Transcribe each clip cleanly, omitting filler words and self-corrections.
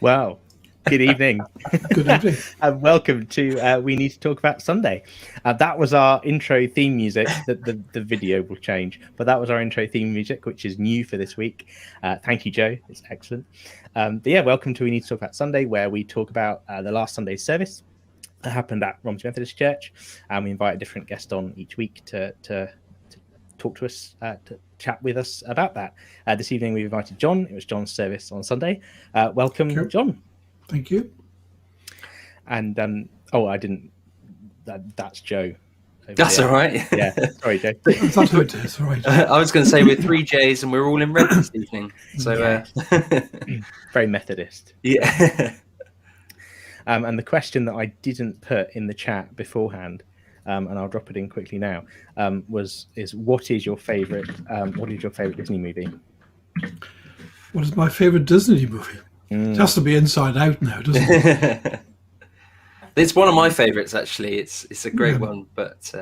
Well, good evening. Good evening. And welcome to We Need to Talk About Sunday. That was our intro theme music. The video will change, but that was our intro theme music, which is new for this week. Thank you, Joe. It's excellent. But yeah, welcome to We Need to Talk About Sunday, where we talk about the last Sunday's service that happened at Romsey Methodist Church. And we invite a different guest on each week to talk to us, to chat with us about that. This evening we've invited John. It was John's service on Sunday. Welcome, John. Thank you. And I didn't. That's Joe. That's all right. Yeah, sorry, Joe. That's what it is. All right. I was going to say we're 3 J's and we're all in red this evening. So very Methodist. Yeah. And the question that I didn't put in the chat beforehand, and I'll drop it in quickly now, is what is your favorite? What is your favorite Disney movie? What is my favorite Disney movie? It has to be Inside Out now, doesn't it? It's one of my favorites, actually. It's a great one, but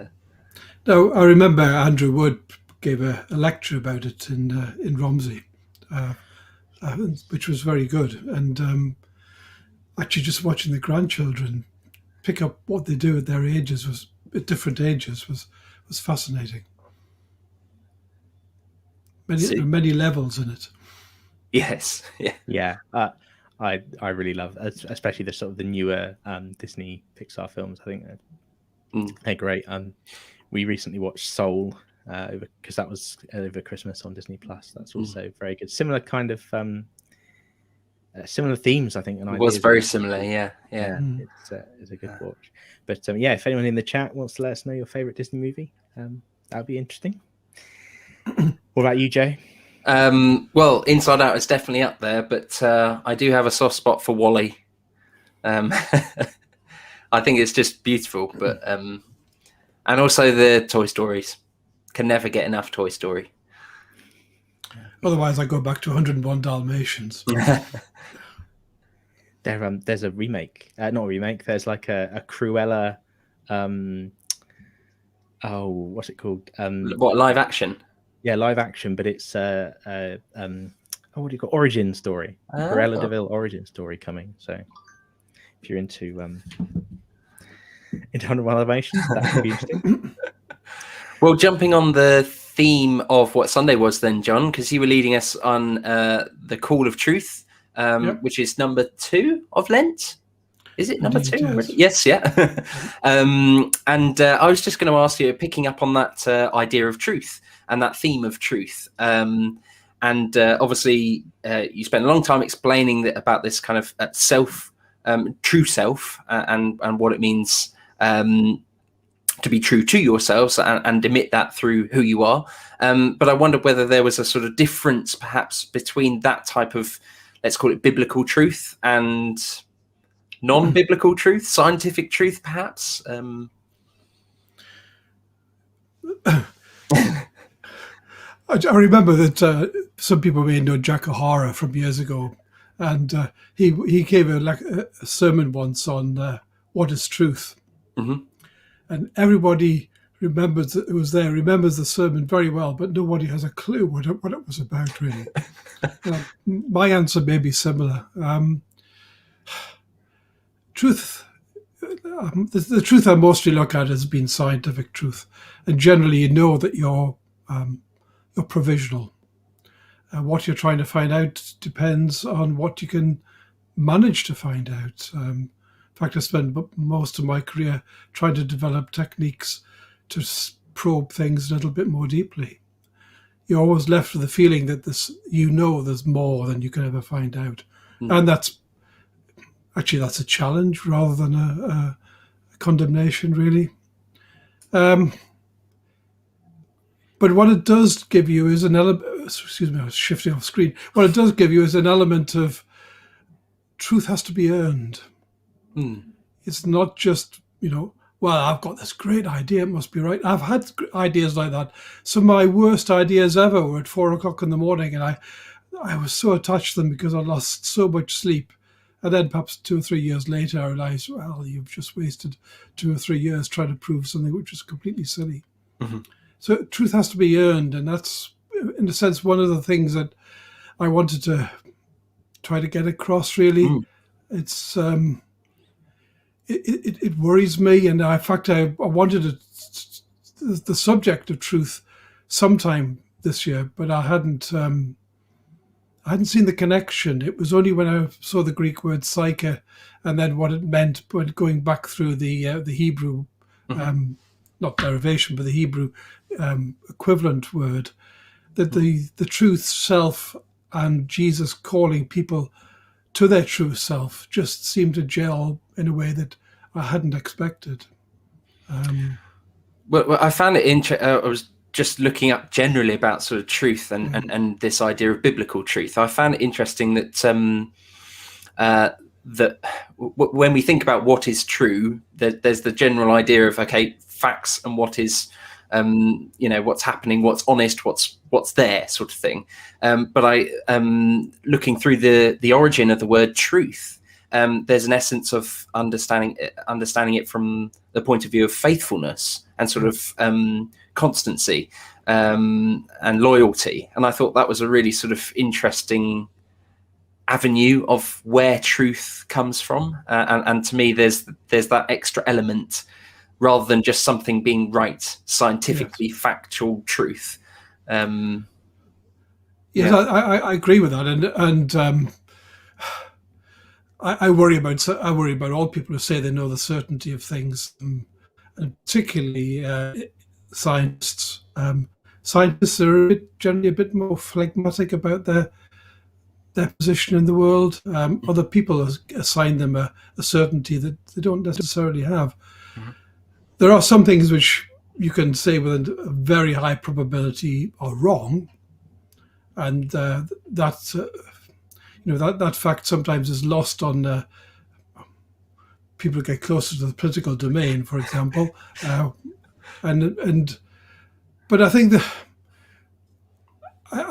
no, I remember Andrew Wood gave a lecture about it in Romsey, which was very good. And actually, just watching the grandchildren pick up what they do at their ages at different ages was fascinating. Many levels in it. Yes, yeah. I really love, especially the sort of the newer Disney Pixar films. I think they're great. We recently watched Soul because that was over Christmas on Disney Plus. That's also very good. Similar kind of similar themes, I think. And it was very similar. Yeah. It's a good watch. But yeah, if anyone in the chat wants to let us know your favorite Disney movie, that'd be interesting. What about you, Jay? Well, Inside Out is definitely up there, but I do have a soft spot for WALL-E. I think it's just beautiful, but and also the Toy Stories. Can never get enough Toy Story. Otherwise, I go back to 101 Dalmatians. There's a remake, not a remake. There's like a Cruella. What's it called? What, live action? Yeah, live action, but it's what do you call origin story? Cruella DeVille origin story coming. So if you're into 101 Dalmatians, that could be interesting. Well, jumping on the theme of what Sunday was then, John, because you were leading us on the Call of Truth, which is number 2 of Lent. Is it number 2? Yes, yeah. And I was just going to ask you, picking up on that idea of truth and that theme of truth. And obviously, you spent a long time explaining about this kind of self, true self, and what it means to be true to yourselves and emit that through who you are. But I wondered whether there was a sort of difference, perhaps, between that type of, let's call it biblical truth and non-biblical truth, scientific truth, perhaps. I remember that some people may know Jack O'Hara from years ago, and he gave a sermon once on what is truth, and everybody remembers the sermon very well, but nobody has a clue what it was about, really. My answer may be similar. Truth, the truth I mostly look at has been scientific truth, and generally you know that you're provisional. What you're trying to find out depends on what you can manage to find out. In fact, I spent most of my career trying to develop techniques to probe things a little bit more deeply. You're always left with the feeling that there's more than you can ever find out, and that's a challenge rather than a condemnation, really. But what it does give you is an element. Excuse me, I was shifting off screen. What it does give you is an element of truth has to be earned. It's not just, well, I've got this great idea, it must be right. I've had ideas like that. Some of my worst ideas ever were at 4:00 in the morning, and I was so attached to them because I lost so much sleep. And then perhaps 2 or 3 years later, I realized, well, you've just wasted 2 or 3 years trying to prove something which is completely silly. So truth has to be earned, and that's, in a sense, one of the things that I wanted to try to get across. Really, it's it worries me, and in fact, I wanted the subject of truth sometime this year, but I hadn't seen the connection. It was only when I saw the Greek word psyche, and then what it meant, when going back through the Hebrew, not derivation, but the Hebrew equivalent word, that the truth self and Jesus calling people to their true self just seemed to gel in a way that I hadn't expected. Well, I found it interesting. I was just looking up generally about sort of truth and this idea of biblical truth. I found it interesting that that when we think about what is true, there's the general idea of, okay, facts and what is, what's happening, what's honest, what's there, sort of thing. But I, looking through the origin of the word truth, there's an essence of understanding it from the point of view of faithfulness and sort of constancy and loyalty. And I thought that was a really sort of interesting avenue of where truth comes from. And to me, there's that extra element, rather than just something being right, scientifically factual truth. Yes, I agree with that, and I worry about all people who say they know the certainty of things, and particularly scientists. Scientists are generally a bit more phlegmatic about their position in the world. Other people assign them a certainty that they don't necessarily have. There are some things which you can say with a very high probability are wrong, and that fact sometimes is lost on people who get closer to the political domain, for example. But I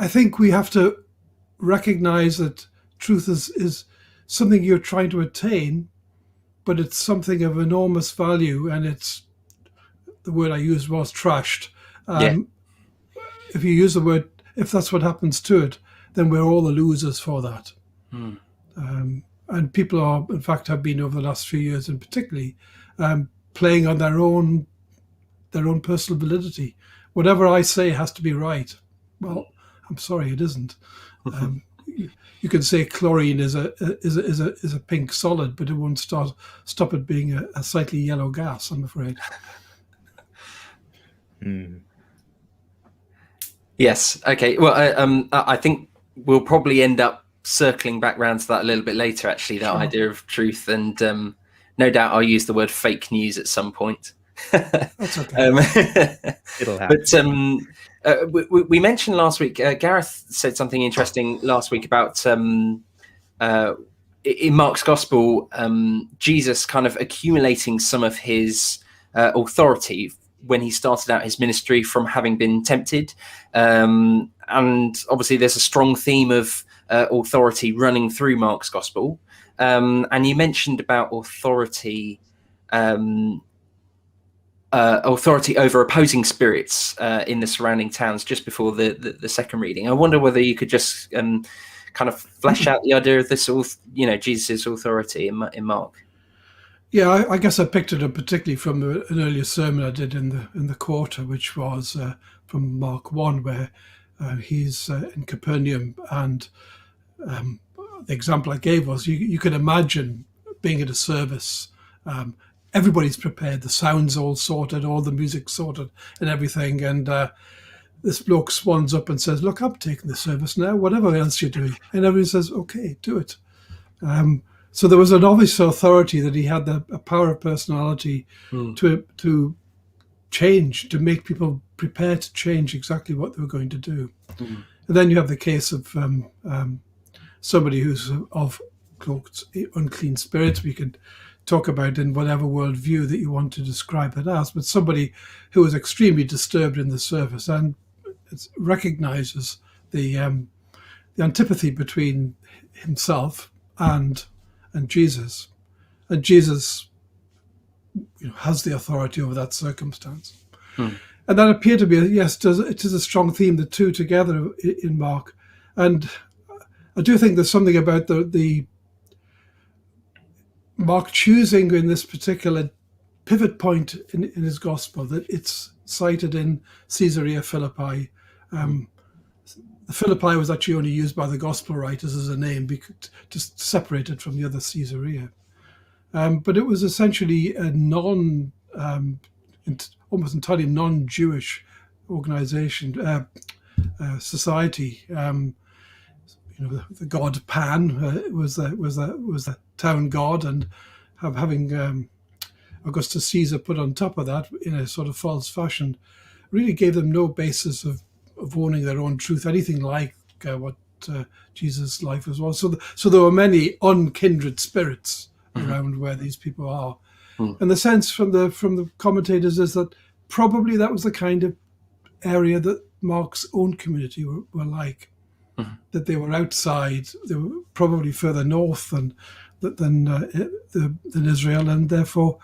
think we have to recognize that truth is something you're trying to attain, but it's something of enormous value, and the word I used was trashed. If you use the word, if that's what happens to it, then we're all the losers for that. And people have been over the last few years, and particularly playing on their own personal validity. Whatever I say has to be right. Well, I'm sorry, it isn't. You can say chlorine is a pink solid, but it won't stop it being a slightly yellow gas, I'm afraid. Yes. Okay. Well, I think we'll probably end up circling back round to that a little bit later, actually, that idea of truth. And no doubt I'll use the word fake news at some point. That's okay. It'll happen. But we mentioned last week, Gareth said something interesting last week about in Mark's Gospel, Jesus kind of accumulating some of his authority when he started out his ministry from having been tempted. And obviously there's a strong theme of authority running through Mark's Gospel. And you mentioned about authority over opposing spirits in the surrounding towns just before the second reading. I wonder whether you could just kind of flesh out the idea of this, Jesus' authority in Mark. Yeah, I guess I picked it up particularly from an earlier sermon I did in the quarter, which was from Mark 1, where he's in Capernaum, and the example I gave was you can imagine being at a service. Everybody's prepared, the sound's all sorted, all the music's sorted and everything, and this bloke swans up and says, "Look, I'm taking the service now, whatever else you're doing." And everybody says, "Okay, do it." So there was an obvious authority that he had, a power of personality to change, to make people prepare to change exactly what they were going to do. And then you have the case of somebody who's of cloaked unclean spirits. We could talk about in whatever worldview that you want to describe it as, but somebody who was extremely disturbed in the service and recognizes the antipathy between himself and Jesus, and Jesus has the authority over that circumstance. And that appeared to be it is a strong theme, the two together in Mark. And I do think there's something about the Mark choosing in this particular pivot point in his gospel that it's cited in Caesarea Philippi. The Philippi was actually only used by the gospel writers as a name because just separated from the other Caesarea. But it was essentially a almost entirely non-Jewish organization, society. The god Pan was the town god, and having Augustus Caesar put on top of that in a sort of false fashion really gave them no basis of owning their own truth, anything like what Jesus' life was. So there were many unkindred spirits around where these people are. And the sense from the commentators is that probably that was the kind of area that Mark's own community were like, that they were outside, they were probably further north than Israel, and therefore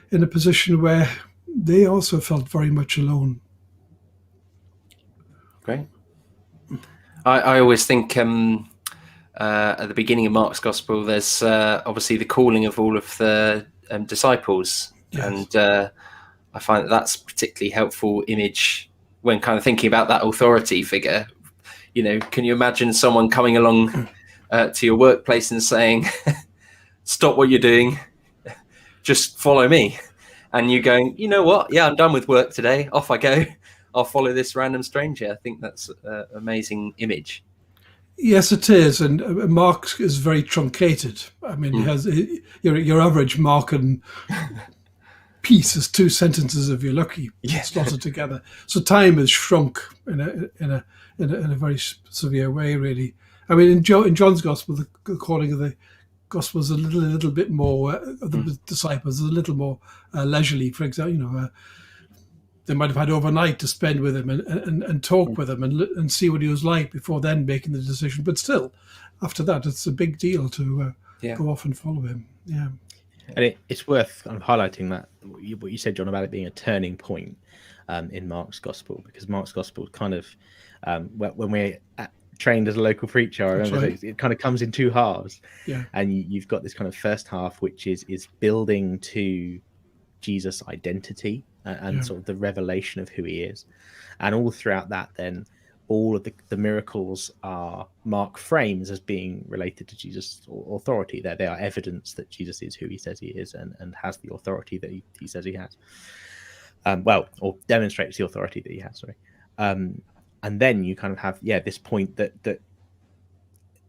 in a position where they also felt very much alone. Great. I always think at the beginning of Mark's Gospel, there's obviously the calling of all of the disciples. Yes. And I find that's a particularly helpful image when kind of thinking about that authority figure. Can you imagine someone coming along to your workplace and saying, stop what you're doing, just follow me? And you going, you know what? Yeah, I'm done with work today. Off I go. I'll follow this random stranger. I think that's an amazing image. Yes, it is. And Mark is very truncated. I mean, he has your average Markan piece is 2 sentences if you're lucky, slotted together. So time is shrunk in a very severe way, really. I mean, in John's Gospel, the calling of the Gospel is a little bit more of the disciples is a little more leisurely. For example, they might have had overnight to spend with him and talk with him and see what he was like before then making the decision. But still, after that, it's a big deal to go off and follow him. Yeah. And it's worth kind of highlighting that what you said, John, about it being a turning point in Mark's Gospel, because Mark's Gospel kind of, when we're trained as a local preacher, I remember it kind of comes in 2 halves. Yeah. And you've got this kind of first half, which is building to Jesus' identity and sort of the revelation of who he is. And all throughout that, then, all of the miracles are Mark frames as being related to Jesus' authority. They are evidence that Jesus is who he says he is and has the authority that he says he has. Or demonstrates the authority that he has, sorry. And then you kind of have, this point that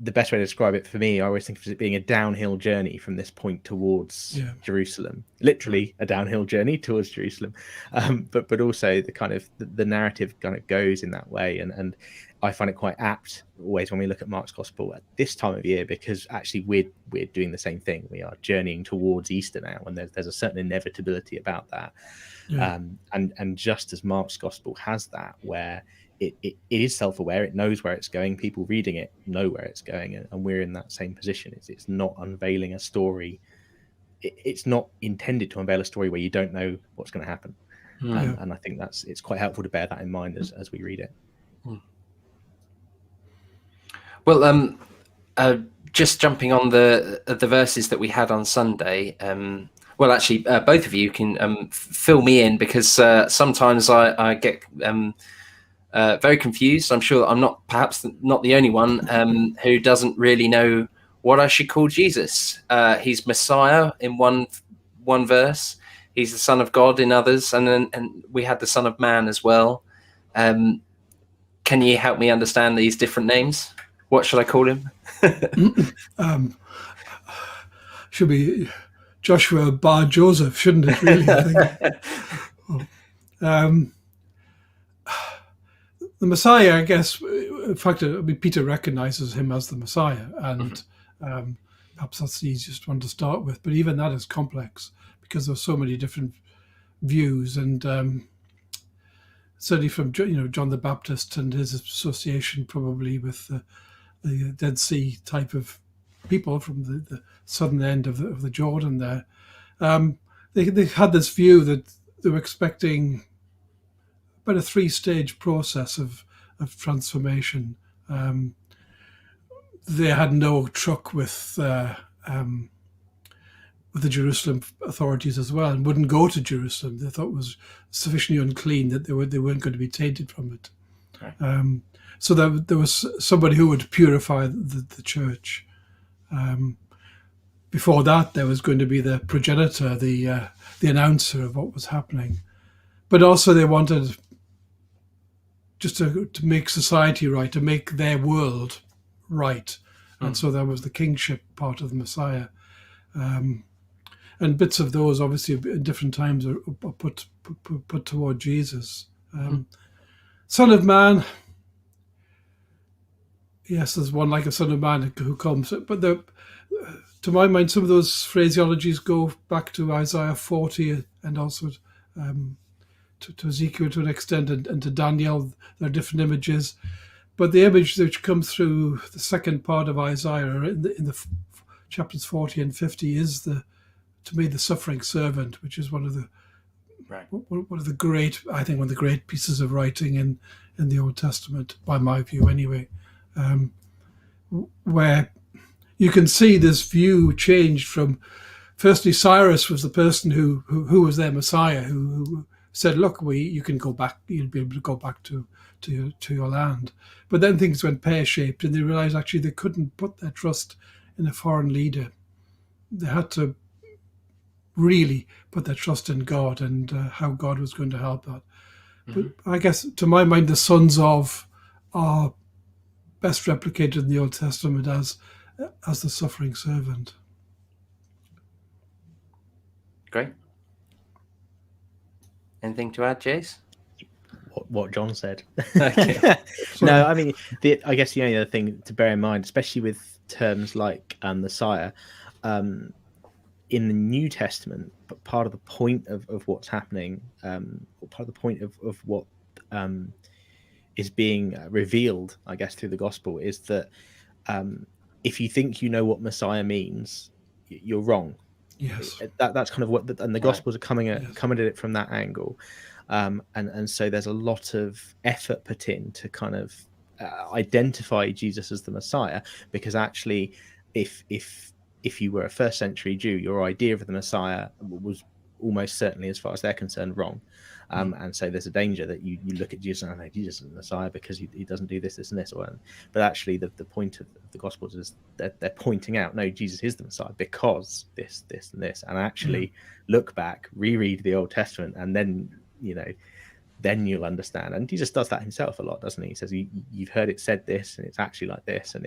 the best way to describe it for me, I always think of it being a downhill journey from this point towards Jerusalem. Literally a downhill journey towards Jerusalem. But also the kind of the narrative kind of goes in that way. And I find it quite apt always when we look at Mark's Gospel at this time of year, because actually we're doing the same thing. We are journeying towards Easter now, and there's a certain inevitability about that. Yeah. And just as Mark's Gospel has that, where it is self-aware, it knows where it's going, people reading it know where it's going, and we're in that same position. It's not unveiling a story. It's not intended to unveil a story where you don't know what's going to happen. And I think it's quite helpful to bear that in mind as we read it. Well, just jumping on the verses that we had on Sunday, well, actually, both of you can fill me in, because sometimes I get very confused. I'm sure I'm perhaps not the only one who doesn't really know what I should call Jesus. He's Messiah in one verse. He's the Son of God in others, and we had the Son of Man as well. Can you help me understand these different names? What should I call him? Should be Joshua Bar Joseph, shouldn't it? Really, I think. The Messiah, I guess, in fact, Peter recognizes him as the Messiah, and perhaps that's the easiest one to start with. But even that is complex, because there's so many different views, and certainly from John the Baptist and his association probably with the Dead Sea type of people from the southern end of the Jordan there. They had this view that they were expecting about a 3-stage process of transformation. they had no truck with the Jerusalem authorities as well, and wouldn't go to Jerusalem. They thought it was sufficiently unclean that they weren't going to be tainted from it. Right. So that there was somebody who would purify the church. Before that, there was going to be the progenitor, the announcer of what was happening. But also they wanted just to make society right, to make their world right. And so that was the kingship part of the Messiah. And bits of those, obviously, at different times are put toward Jesus. Son of Man. Yes, there's one like a son of man who comes. But to my mind, some of those phraseologies go back to Isaiah 40 and also to Ezekiel to an extent, and to Daniel. There are different images. But the image which comes through the second part of Isaiah in the chapters 40 and 50 is to me the suffering servant, which is one of the great, I think, one of the great pieces of writing in the Old Testament, by my view anyway, where you can see this view changed from, firstly, Cyrus was the person who was their Messiah, who said, look, you can go back, you'll be able to go back to your land. But then things went pear-shaped, and they realized actually they couldn't put their trust in a foreign leader. They had to really put their trust in God and how God was going to help that. But I guess, to my mind, the sons of are best replicated in the Old Testament as the suffering servant. Great. Anything to add, Jace? What John said. Okay. No, I mean, I guess the only other thing to bear in mind, especially with terms like Messiah, in the New Testament, but part of the point of what's happening, or part of the point of what is being revealed, I guess, through the gospel, is that if you think you know what Messiah means, you're wrong. Yes, that's kind of what, and the Gospels are coming at it from that angle, and so there's a lot of effort put in to kind of identify Jesus as the Messiah, because actually, if you were a first century Jew, your idea of the Messiah was almost certainly, as far as they're concerned, wrong. And so there's a danger that you look at Jesus and Jesus is the Messiah because he doesn't do this and this. But actually, the point of the Gospels is that they're pointing out, no, Jesus is the Messiah because this, and this. And actually look back, reread the Old Testament, and then, then you'll understand. And Jesus does that himself a lot, doesn't he? He says, you've heard it said this, and it's actually like this. And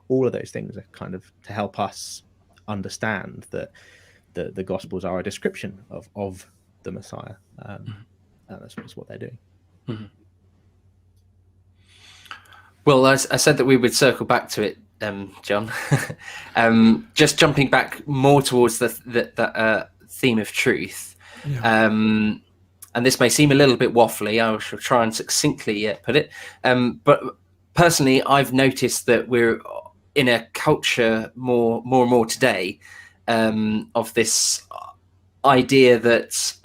all of those things are kind of to help us understand that the Gospels are a description of the Messiah. That's what they're doing. Mm-hmm. Well, I said that we would circle back to it, John. Just jumping back more towards the theme of truth. Yeah. And this may seem a little bit waffly. I shall try and succinctly put it. But personally, I've noticed that we're in a culture more and more today of this idea that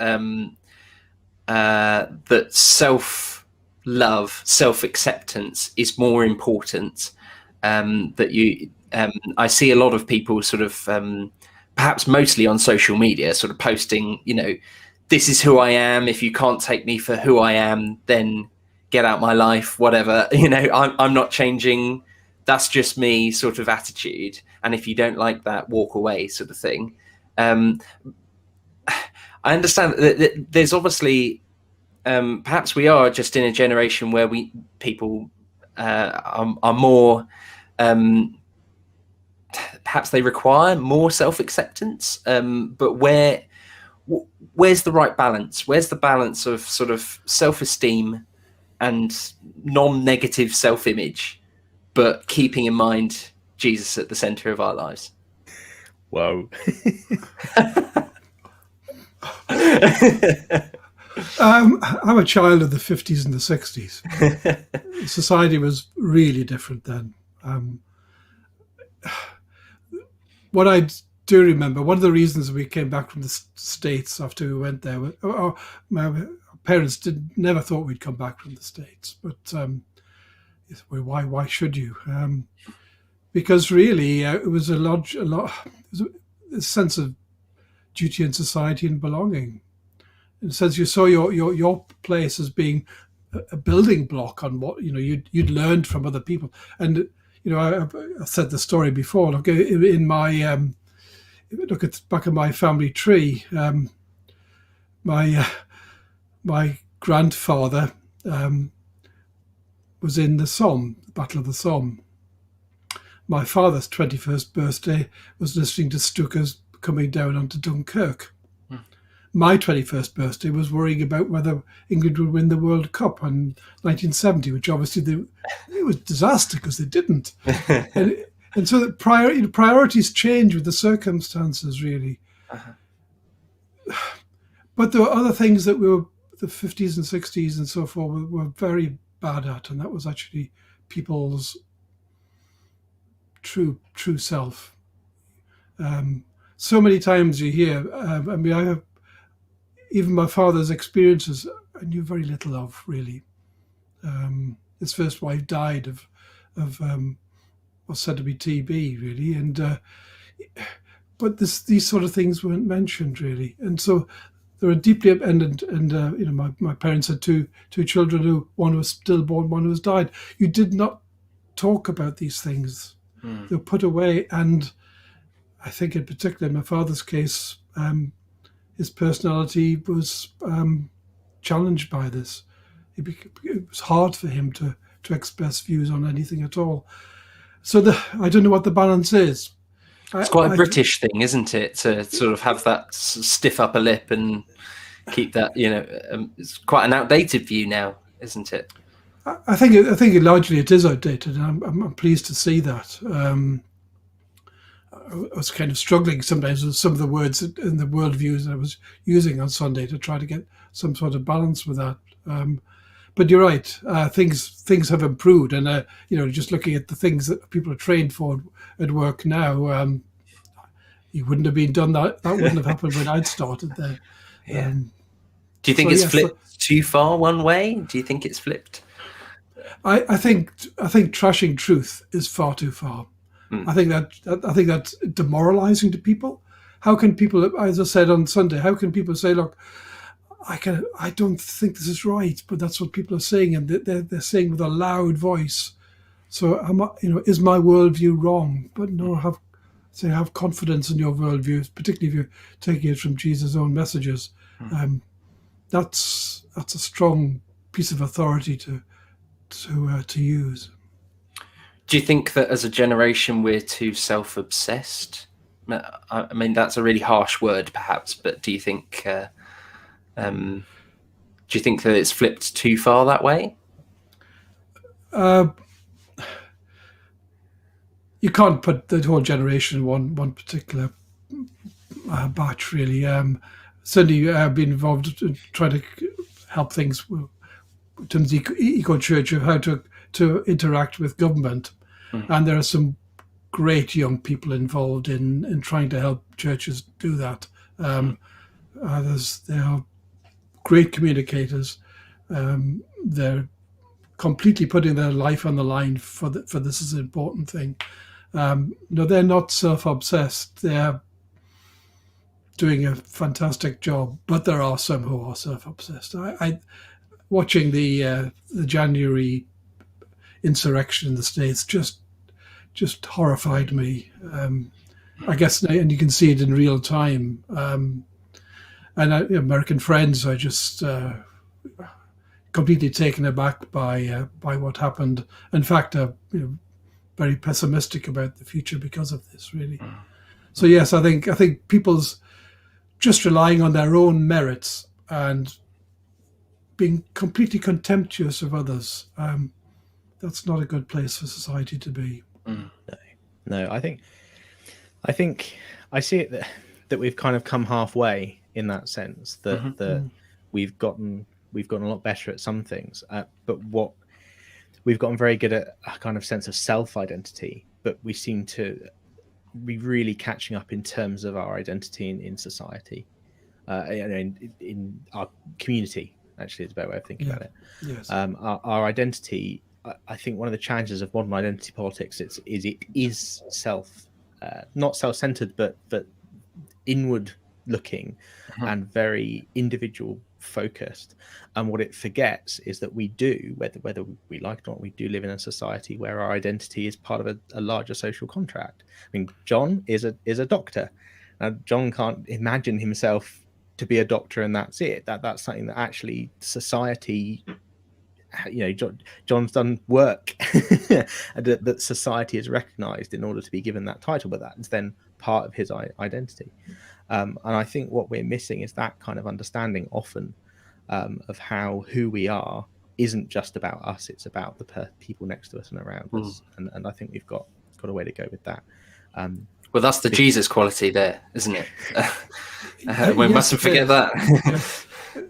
that self-love, self-acceptance is more important. I see a lot of people sort of, perhaps mostly on social media, sort of posting, this is who I am. If you can't take me for who I am, then get out my life, whatever. I'm not changing. That's just me sort of attitude. And if you don't like that, walk away sort of thing. I understand that there's obviously, perhaps we are just in a generation where people are more, perhaps they require more self-acceptance. But where's the right balance? Where's the balance of sort of self-esteem and non-negative self-image, but keeping in mind Jesus at the center of our lives? Whoa. I'm a child of the 50s and the 60s. Society was really different then. What I do remember, one of the reasons we came back from the States after we went there, my parents never thought we'd come back from the States, but why should you? because really it was a sense of duty in society and belonging. In a sense, you saw your place as being a building block on what you'd learned from other people. And I've said the story before. Look, in my look at the back of my family tree. My grandfather was in the Somme, the Battle of the Somme. My father's 21st birthday was listening to Stuka's coming down onto Dunkirk. My 21st birthday was worrying about whether England would win the World Cup in 1970, which obviously it was disaster because they didn't. and so the priorities change with the circumstances, really. But there were other things that the 50s and 60s and so forth were very bad at, and that was actually people's true self. So many times you hear, I have even my father's experiences I knew very little of, really. His first wife died of what's said to be TB, really, but these sort of things weren't mentioned, really, and so they were deeply my parents had two children who one was stillborn, one was died. You did not talk about these things. They were put away, and I think in particular in my father's case, his personality was challenged by this. It was hard for him to express views on anything at all. So I don't know what the balance is. It's quite a British thing, isn't it, to sort of have that stiff upper lip and keep that, it's quite an outdated view now, isn't it? I think largely it is outdated, and I'm pleased to see that. I was kind of struggling sometimes with some of the words and the worldviews that I was using on Sunday to try to get some sort of balance with that. But you're right, things have improved, and just looking at the things that people are trained for at work now, you wouldn't have been done that. That wouldn't have happened when I'd started there. Yeah. Do you think it's flipped too far one way? Do you think it's flipped? I think trashing truth is far too far. I think that's demoralizing to people. How can people, as I said on Sunday, how can people say, look, I don't think this is right, but that's what people are saying, and they're saying with a loud voice. So is my worldview wrong? But no, have confidence in your worldview, particularly if you're taking it from Jesus' own messages. That's a strong piece of authority to use. Do you think that as a generation we're too self-obsessed? I mean, that's a really harsh word, perhaps, but do you think that it's flipped too far that way? You can't put the whole generation in one particular batch, really. Certainly, I've been involved in trying to help things in terms of Eco Church of how to interact with government, and there are some great young people involved in trying to help churches do that. They are great communicators. They're completely putting their life on the line for this is an important thing. No, they're not self-obsessed. They're doing a fantastic job, but there are some who are self-obsessed. I watching the January insurrection in the States just horrified me. I guess, and you can see it in real time. And American friends are just completely taken aback by what happened. In fact, very pessimistic about the future because of this, really. So yes, I think people's just relying on their own merits and being completely contemptuous of others. That's not a good place for society to be. No, I think I see it that we've kind of come halfway in that sense, that we've gotten a lot better at some things, but what we've gotten very good at a kind of sense of self-identity, but we seem to be really catching up in terms of our identity in society, in our community. Actually, is a better way of thinking about it. Yes. Our identity I think one of the challenges of modern identity politics it is not self-centered, but inward looking and very individual focused. And what it forgets is that we do, whether we like it or not, we do live in a society where our identity is part of a larger social contract. I mean, John is a doctor. Now, John can't imagine himself to be a doctor and that's it. That's something that actually society, John's done work that society has recognized in order to be given that title, but that's then part of his identity. And I think what we're missing is that kind of understanding often of who we are isn't just about us, it's about the people next to us and around us. And I think we've got a way to go with that. Well, that's the Jesus quality there, isn't it? We mustn't forget that.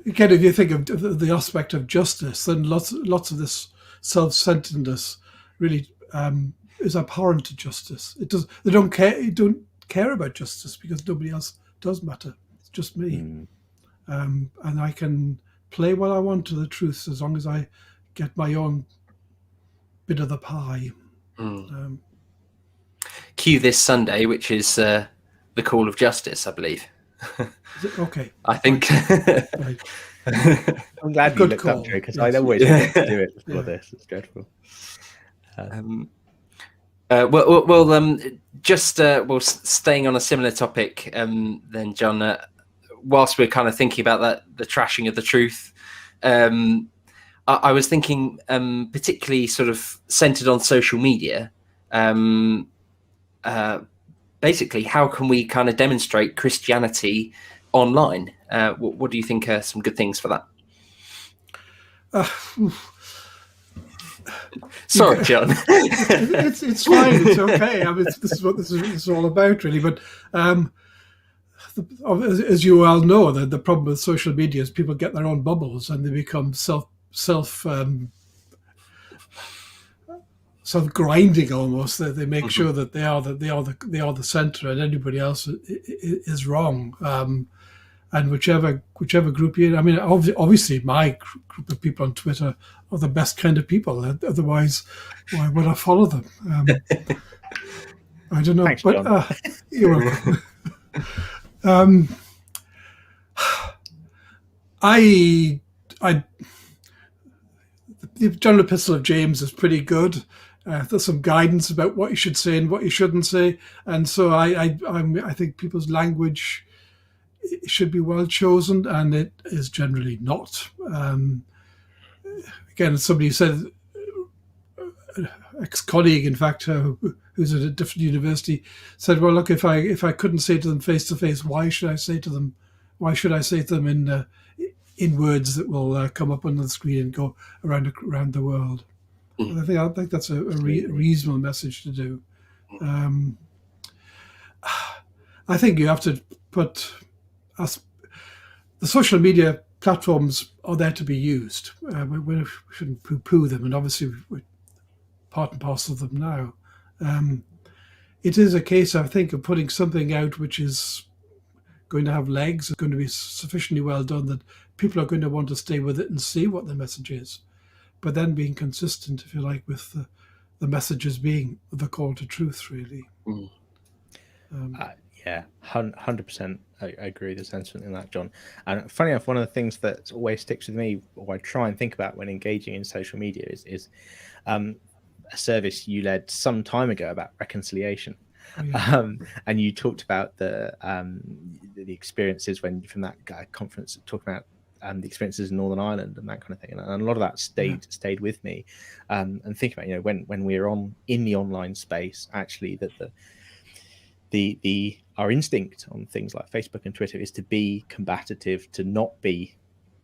Again, if you think of the aspect of justice, then lots of this self-centeredness really is abhorrent to justice. They don't care about justice because nobody else does matter. It's just me, and I can play what I want to the truth as long as I get my own bit of the pie. Cue this Sunday, which is the call of justice, I believe. Is it? Okay. I think. Right. I'm glad you looked up to it because I always forget to do it before this. It's dreadful. Staying on a similar topic, then, John. Whilst we're kind of thinking about the trashing of the truth, I was thinking, particularly sort of centered on social media. Basically, how can we kind of demonstrate Christianity online? What do you think are some good things for that? Sorry, John. It's fine. It's okay. I mean, this is what this is all about, really. But as you well know, the problem with social media is people get their own bubbles and they become self-grinding almost. They make sure that they are the center, and anybody else is wrong. And whichever group you're in, I mean, obviously my group of people on Twitter are the best kind of people. Otherwise, why would I follow them? I don't know. Thanks, but you're welcome. The general epistle of James is pretty good. There's some guidance about what you should say and what you shouldn't say, and so I think people's language should be well chosen, and it is generally not. Again, somebody said, ex-colleague, in fact, who's at a different university, said, "Well, look, if I couldn't say to them face to face, why should I say to them in words that will come up on the screen and go around the world?" And I think that's a reasonable message to do. I think you have to put the social media platforms are there to be used. We shouldn't poo-poo them, and obviously we're part and parcel of them now. It is a case, I think, of putting something out which is going to have legs, it's going to be sufficiently well done that people are going to want to stay with it and see what the message is. But then being consistent, if you like, with the messages being the call to truth, really. Yeah, 100%. I agree with the sentiment in that, John. And funny enough, one of the things that always sticks with me, or I try and think about when engaging in social media, is a service you led some time ago about reconciliation. Oh, yeah. And you talked about the experiences from that conference, talking about the experiences in Northern Ireland and that kind of thing, and a lot of that stayed with me. And think about when we're in the online space, actually that our instinct on things like Facebook and Twitter is to be combative, to not be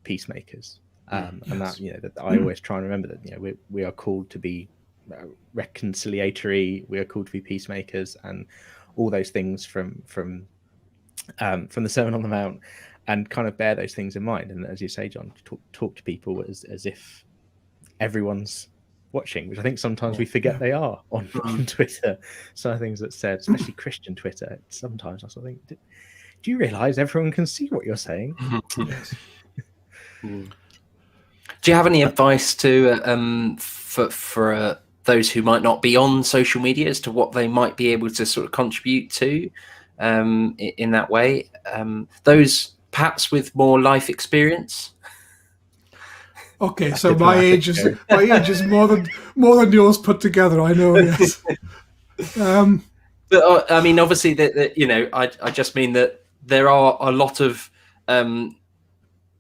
peacemakers. And that I always try and remember that we are called to be reconciliatory, we are called to be peacemakers, and all those things from the Sermon on the Mount, and kind of bear those things in mind. And as you say, John, talk to people as if everyone's watching, which I think sometimes we forget they are on Twitter. Some of the things that said, especially Christian Twitter, sometimes I sort of think, do you realize everyone can see what you're saying? Yes. Do you have any advice to for those who might not be on social media as to what they might be able to sort of contribute to in that way? Those perhaps with more life experience. Okay, so my age is more than yours put together. I know, yes. But I mean, obviously, that you know, I just mean that there are a lot of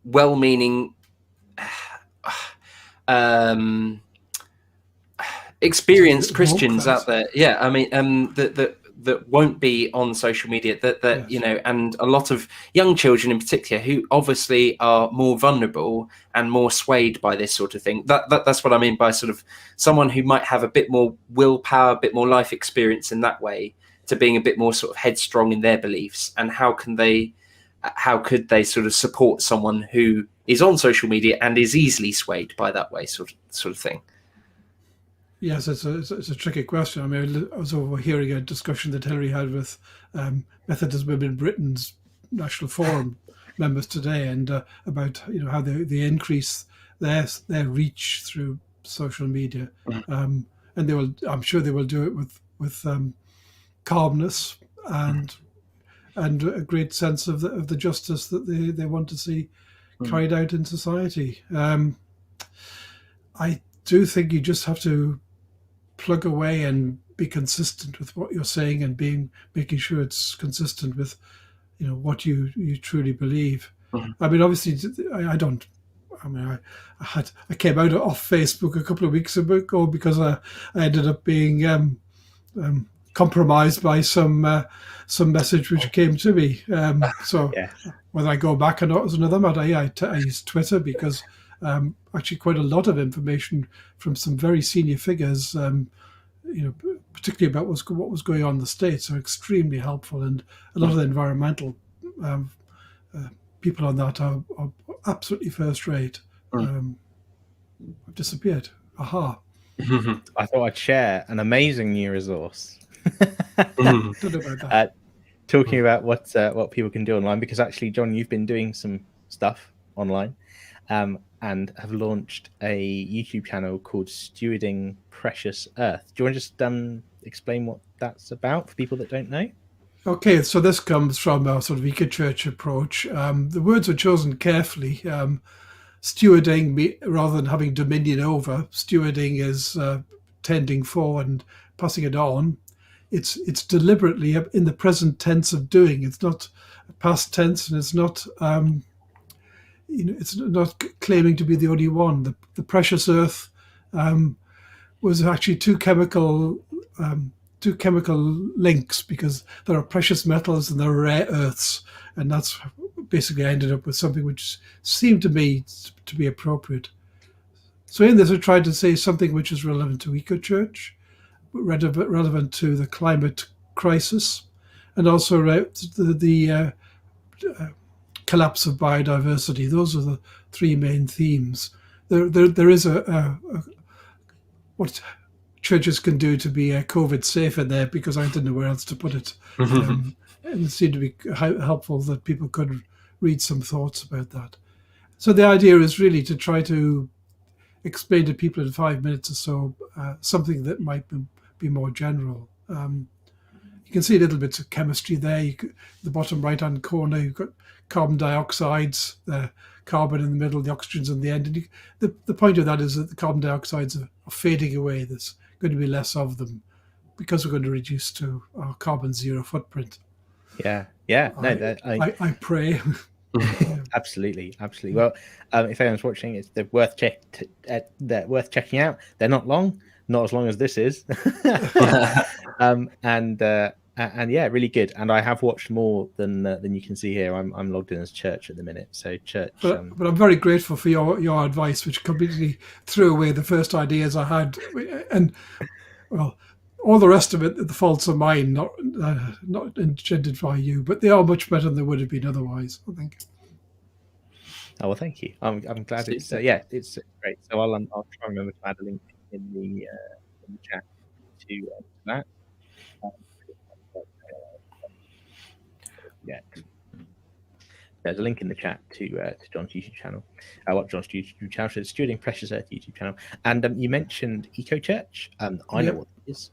well-meaning, experienced Christians out there. Yeah, I mean, that won't be on social media. That Yes. you know, and a lot of young children in particular who obviously are more vulnerable and more swayed by this sort of thing. That's what I mean by sort of someone who might have a bit more willpower, a bit more life experience in that way, to being a bit more sort of headstrong in their beliefs. And how could they sort of support someone who is on social media and is easily swayed by that way, sort of thing? Yes, it's a tricky question. I mean, I was overhearing a discussion that Hillary had with Methodist Women Britain's National Forum members today, and about how they increase their reach through social media, and I'm sure they will do it with calmness and a great sense of the justice that they want to see carried out in society. I do think you just have to plug away and be consistent with what you're saying, and making sure it's consistent with what you truly believe. I mean, obviously, I don't. I mean, I came out off Facebook a couple of weeks ago because I ended up being compromised by some message which came to me. So Yeah. whether I go back or not is another matter. I use Twitter because actually quite a lot of information from some very senior figures, particularly about what was going on in the States, are extremely helpful, and a lot of the environmental people on that are absolutely first rate. I've disappeared. Aha. I thought I'd share an amazing new resource. Don't know about that. Talking about what people can do online, because actually, John, you've been doing some stuff online, and have launched a YouTube channel called Stewarding Precious Earth. Do you want to just explain what that's about for people that don't know? Okay, so this comes from our sort of eco-church approach. The words were chosen carefully. Stewarding, rather than having dominion over, stewarding is tending for and passing it on. It's deliberately in the present tense of doing. It's not past tense, and it's not it's not claiming to be the only one. The precious earth was actually two chemical links, because there are precious metals and there are rare earths, and that's basically ended up with something which seemed to me to be appropriate. So in this, I tried to say something which is relevant to eco-church, relevant to the climate crisis, and also the collapse of biodiversity. Those are the three main themes. There is what churches can do to be COVID safe in there, because I didn't know where else to put it. And it seemed to be helpful that people could read some thoughts about that. So the idea is really to try to explain to people in 5 minutes or so something that might be more general. You can see little bits of chemistry there. The bottom right-hand corner, you've got carbon dioxides, the carbon in the middle, the oxygen's in the end. And the point of that is that the carbon dioxides are fading away. There's going to be less of them because we're going to reduce to our carbon zero footprint. Yeah. I pray. Absolutely. Well, if anyone's watching, they're worth checking out. They're not long, not as long as this is, and yeah, really good. And I have watched more than you can see here. I'm logged in as church at the minute, so church. But I'm very grateful for your advice, which completely threw away the first ideas I had, and well, all the rest of it, the faults are mine, not intended by you, but they are much better than they would have been otherwise, I think. Oh well, thank you. I'm glad it's it's great. So I'll try and remember to add a link in the chat to that. Yeah. There's a link in the chat to John's YouTube channel. John's YouTube channel? So it's Stewarding Precious Earth YouTube channel. And you mentioned Eco Church. I know what it is.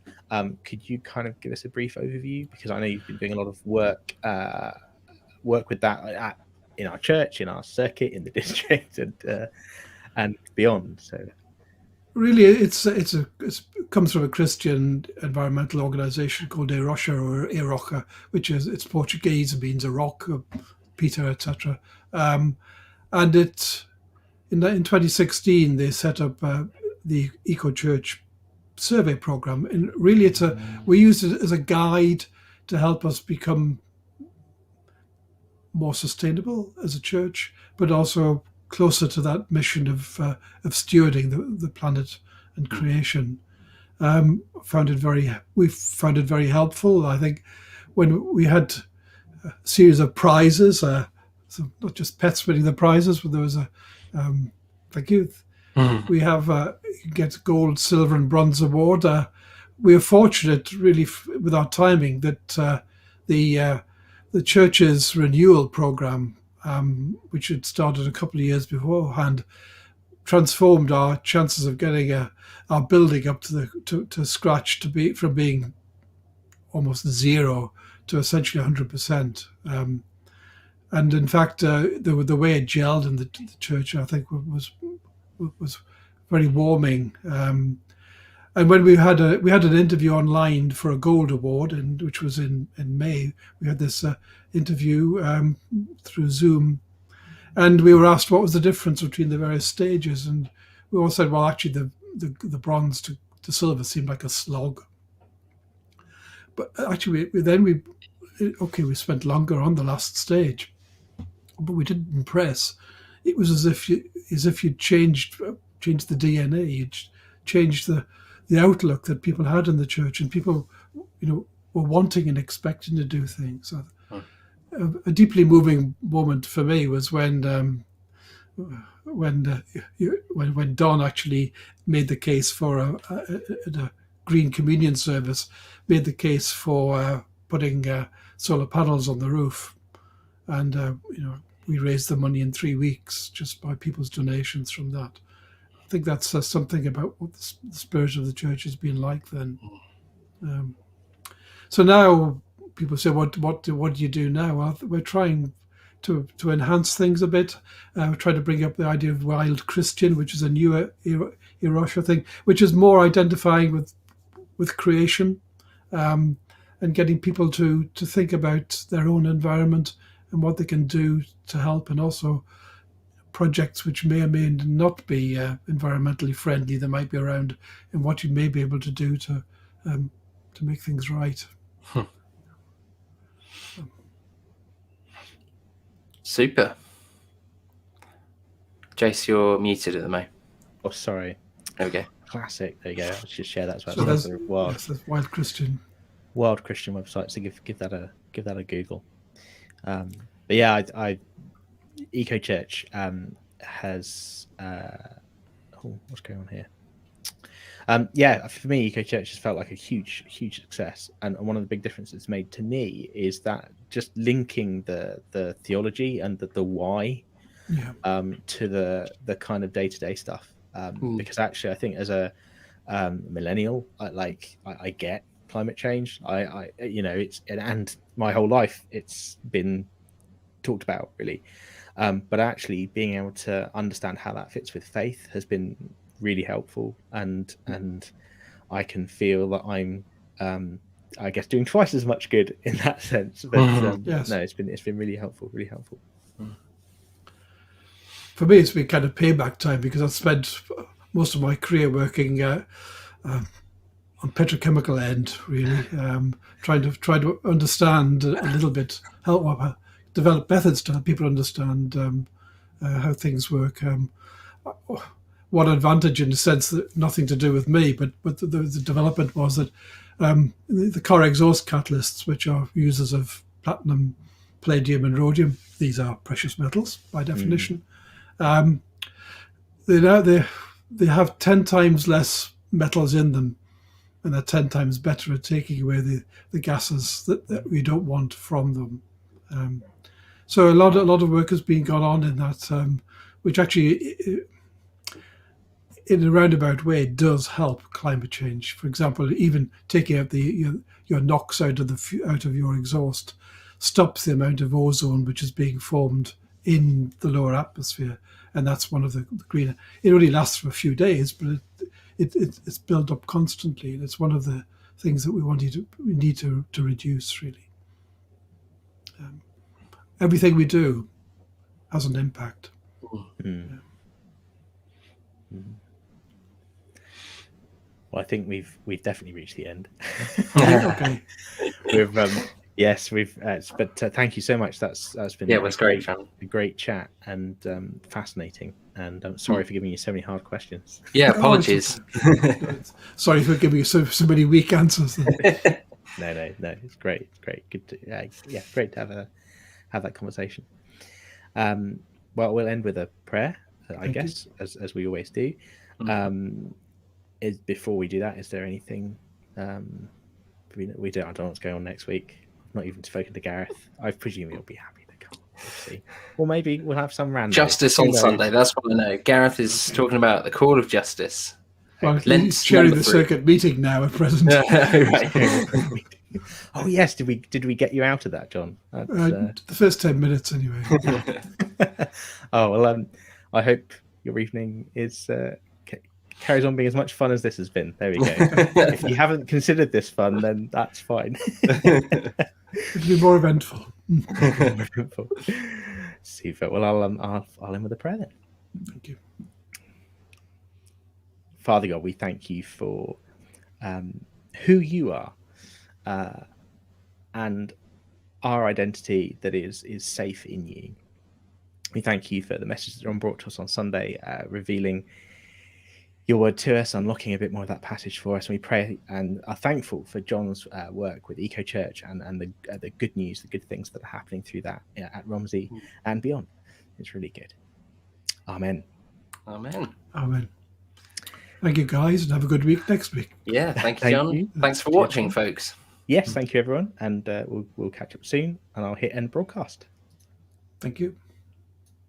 Could you kind of give us a brief overview? Because I know you've been doing a lot of work with that in our church, in our circuit, in the district, and beyond. So really, it comes from a Christian environmental organisation called Erocha, which is it's Portuguese, it means a rock, Peter, etc. And it in 2016 they set up the Eco Church survey program, and really we use it as a guide to help us become more sustainable as a church, but also closer to that mission of stewarding the planet and creation. We found it very helpful. I think when we had a series of prizes, so not just pets winning the prizes, but there was a thank you. We have get gold, silver, and bronze award. We are fortunate, really, with our timing, that the church's renewal program, which had started a couple of years beforehand, transformed our chances of getting our building up to scratch from being almost zero to essentially 100%. And in fact, the way it gelled in the church, I think, was very warming. And when we had an interview online for a gold award, which was in May, we had this interview through Zoom, and we were asked what was the difference between the various stages, and we all said, well, actually, the bronze to silver seemed like a slog. But actually, we spent longer on the last stage, but we didn't impress. It was as if you'd changed the DNA, you'd changed the outlook that people had in the church, and people, were wanting and expecting to do things. So, a deeply moving moment for me was when Don actually made the case for a green communion service, made the case for putting solar panels on the roof, and we raised the money in 3 weeks just by people's donations from that. I think that says something about what the spirit of the church has been like then. So now people say, what do you do now? Well, we're trying to enhance things a bit. We're trying to bring up the idea of wild Christian, which is a new Erocha thing, which is more identifying with creation, and getting people to think about their own environment and what they can do to help, and also projects which may or may not be environmentally friendly that might be around, and what you may be able to do to make things right. Super. Jace, you're muted at the moment. Oh, sorry. There we go. Classic. There you go. I should share that as well. So that's Wild Christian. Wild Christian website. So give that a Google. But yeah, I Eco Church has what's going on here? For me, Eco Church has felt like a huge success, and one of the big differences it's made to me is that just linking the theology and the why to the kind of day-to-day stuff. Because actually, I think as a millennial, I get climate change. And my whole life it's been talked about, really. But actually being able to understand how that fits with faith has been really helpful, and I can feel that I'm I guess doing twice as much good in that sense. But yes. No, it's been really helpful. For me, it's been kind of payback time, because I've spent most of my career working on petrochemical end, really, trying to understand a little bit, help develop methods to help people understand how things work. One advantage, in the sense that nothing to do with me, but the development was that the car exhaust catalysts, which are users of platinum, palladium, and rhodium, these are precious metals by definition. They have 10 times less metals in them, and they're 10 times better at taking away the gases that we don't want from them. So a lot of work has been gone on in that, which actually, in a roundabout way, does help climate change. For example, even taking out your NOx out of your exhaust stops the amount of ozone which is being formed in the lower atmosphere, and that's one of the greener. It only lasts for a few days, but it's built up constantly, and it's one of the things that we need to reduce, really. Everything we do has an impact. Mm. Yeah. Well, I think we've definitely reached the end. Okay. Yes, but thank you so much. That's been it was great, John. A great chat and fascinating. And I'm sorry for giving you so many hard questions. Yeah, apologies. Sorry for giving you so many weak answers. No, it's great. It's great. Good to great to have that conversation. Well, we'll end with a prayer, I guess, as we always do. Before we do that, is there anything we don't? I don't know what's going on next week. I've not even spoken to Gareth. I presume he'll be happy to come. We'll see. Or maybe we'll have some random justice on Sunday. That's what I know. Gareth is talking about the call of justice. Well, he's chairing the circuit meeting now at present. Oh yes, did we get you out of that, John? The first 10 minutes, anyway. Oh well, I hope your evening is carries on being as much fun as this has been. There we go. If you haven't considered this fun, then that's fine. It'll be more eventful. Super. Well, I'll end with a prayer then. Thank you. Father God, we thank you for who you are and our identity that is safe in you. We thank you for the message that John brought to us on Sunday, revealing your word to us, unlocking a bit more of that passage for us. And we pray and are thankful for John's work with Eco Church and the good news, the good things that are happening through that at Romsey and beyond. It's really good. Amen. Amen. Amen. Thank you, guys, and have a good week next week. Yeah, thank you, John. Thanks for watching, folks. Yes, thank you, everyone. And we'll catch up soon, and I'll hit end broadcast. Thank you.